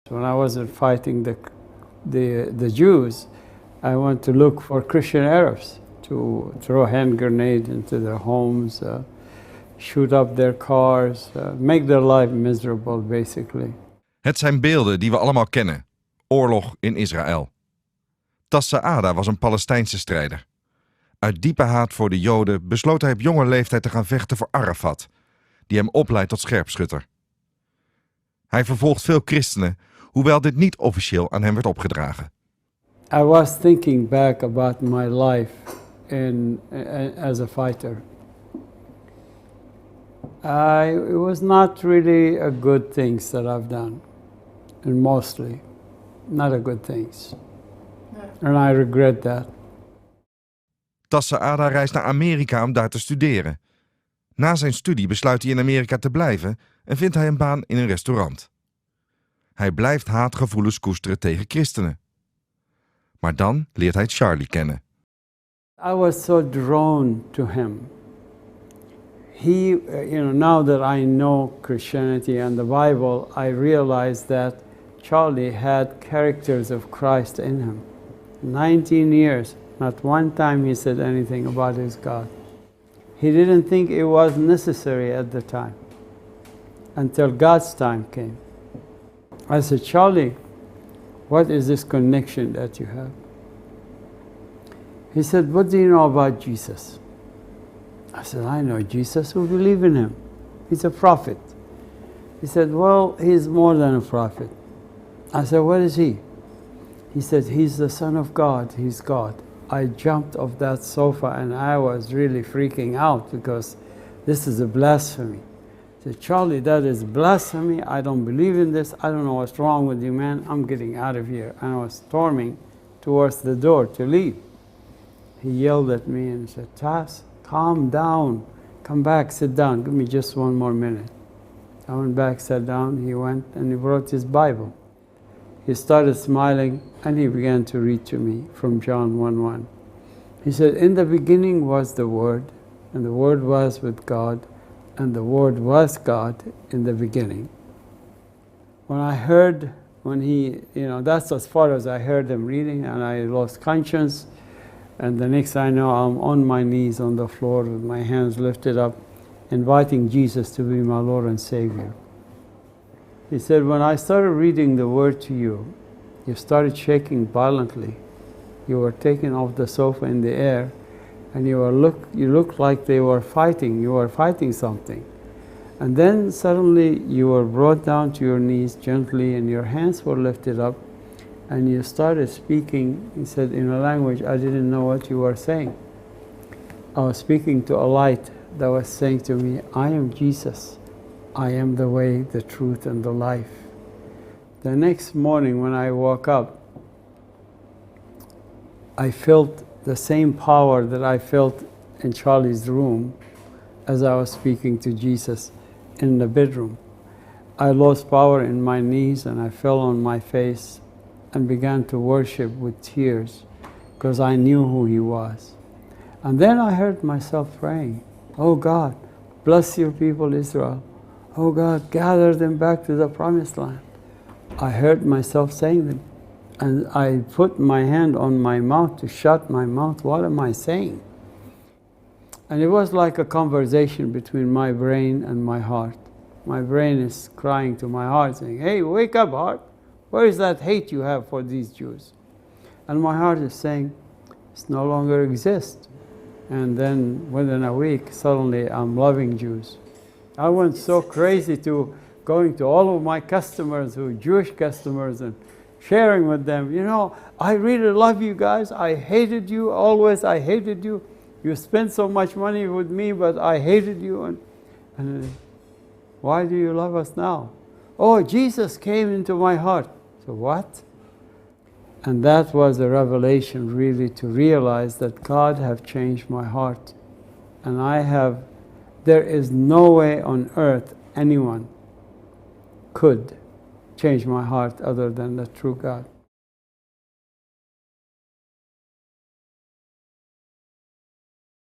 When I wasn't fighting the Jews, I went to look for Christian Arabs to throw hand grenades into their homes, shoot up their cars, make their life miserable, basically. Het zijn beelden die we allemaal kennen. Oorlog in Israël. Tass Saada was een Palestijnse strijder. Uit diepe haat voor de Joden besloot hij op jonge leeftijd te gaan vechten voor Arafat, die hem opleidt tot scherpschutter. Hij vervolgt veel christenen, hoewel dit niet officieel aan hem werd opgedragen. I was thinking back about my life as a fighter. It was not really a good things that I've done, and mostly not a good things. And I regret that. Tass Saada reist naar Amerika om daar te studeren. Na zijn studie besluit hij in Amerika te blijven en vindt hij een baan in een restaurant. Hij blijft haatgevoelens koesteren tegen christenen. Maar dan leert hij Charlie kennen. I was so drawn to him. He, now that I know Christianity and the Bible, I realized that Charlie had characters of Christ in him. 19 years, not one time he said anything about his God. He didn't think it was necessary at the time, until God's time came. I said, Charlie, what is this connection that you have? He said, what do you know about Jesus? I said, I know Jesus. We believe in him. He's a prophet. He said, well, he's more than a prophet. I said, what is he? He said, he's the Son of God. He's God. I jumped off that sofa and I was really freaking out because this is a blasphemy. I said, Charlie, that is blasphemy. I don't believe in this. I don't know what's wrong with you, man. I'm getting out of here. And I was storming towards the door to leave. He yelled at me and said, Tass, calm down. Come back, sit down. Give me just one more minute. I went back, sat down. He went and he brought his Bible. He started smiling and he began to read to me from John 1:1. He said, in the beginning was the Word, and the Word was with God, and the Word was God in the beginning. That's as far as I heard him reading, and I lost conscience. And the next I know, I'm on my knees on the floor with my hands lifted up, inviting Jesus to be my Lord and Savior. He said, when I started reading the word to you, you started shaking violently. You were taken off the sofa in the air, and you looked like they were fighting. You were fighting something. And then suddenly you were brought down to your knees gently, and your hands were lifted up, and you started speaking, he said, in a language I didn't know what you were saying. I was speaking to a light that was saying to me, I am Jesus. I am the way, the truth, and the life. The next morning when I woke up, I felt the same power that I felt in Charlie's room as I was speaking to Jesus in the bedroom. I lost power in my knees and I fell on my face and began to worship with tears because I knew who he was. And then I heard myself praying, oh God, bless your people Israel. Oh God, gather them back to the promised land. I heard myself saying them, and I put my hand on my mouth to shut my mouth. What am I saying? And it was like a conversation between my brain and my heart. My brain is crying to my heart, saying, hey, wake up, heart. Where is that hate you have for these Jews? And my heart is saying, it no longer exists. And then within a week, suddenly I'm loving Jews. I went so crazy to going to all of my customers who are Jewish customers and sharing with them, I really love you guys. I hated you always. I hated you. You spent so much money with me, but I hated you. And why do you love us now? Oh, Jesus came into my heart. So what? And that was a revelation really to realize that God have changed my heart. And there is no way on earth anyone could change my heart other than the true God.